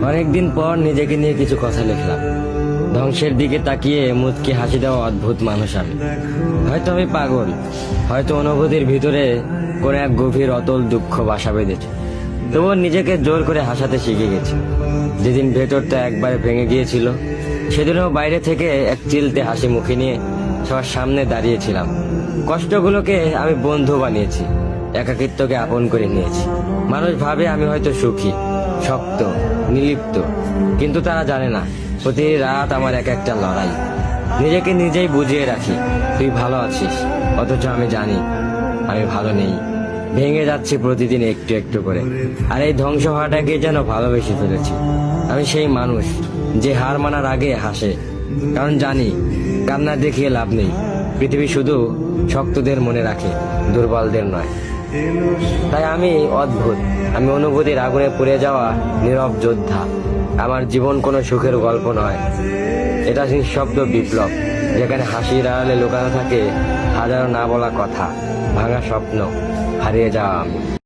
অনেকদিন পর নিজেকে নিয়ে কিছু কথা লিখলাম। ধ্বংসের দিকে তাকিয়ে মুচকি হাসি দেওয়া অদ্ভুত মানুষ আমি। হয়তো আমি পাগল, হয়তো অনুভূতির ভিতরে কোন এক গভীর অতল দুঃখ বাসা বেঁধেছে। তবুও নিজেকে জোর করে হাসাতে শিখে গেছি। যেদিন ভেতরটা একবারে ভেঙে গিয়েছিল, সেদিনও বাইরে থেকে এক চিলতে হাসি মুখে নিয়ে সবার সামনে দাঁড়িয়েছিলাম। কষ্টগুলোকে আমি বন্ধু বানিয়েছি, একাকিত্বকে আপন করে নিয়েছি। মানুষ ভাবে আমি হয়তো সুখী, শক্ত, নির্লিপ্ত, কিন্তু তারা জানে না প্রতি রাত আমার এক একটা লড়াই। নিজেকে নিজেই বুঝিয়ে রাখি তুই ভালো আছিস, অথচ আমি জানি আমি ভালো নেই। ভেঙে যাচ্ছি প্রতিদিন একটু একটু করে, আর এই ধ্বংস হওয়াটাকে যেন ভালোবেসে ফেলেছি। আমি সেই মানুষ যে হার মানার আগে হাসে, কারণ জানি কান্না দেখিয়ে লাভ নেই। পৃথিবী শুধু শক্তদের মনে রাখে, দুর্বলদের নয়। তাই আমি অদ্ভুত, আমি অনুভূতির আগুনে পুড়ে যাওয়া নীরব যোদ্ধা। আমার জীবন কোনো সুখের গল্প নয়, এটা নিঃশব্দ বিপ্লব, যেখানে হাসির আড়ালে লুকানো থাকে হাজারো না বলা কথা, ভাঙা স্বপ্ন, হারিয়ে যাওয়া আমি।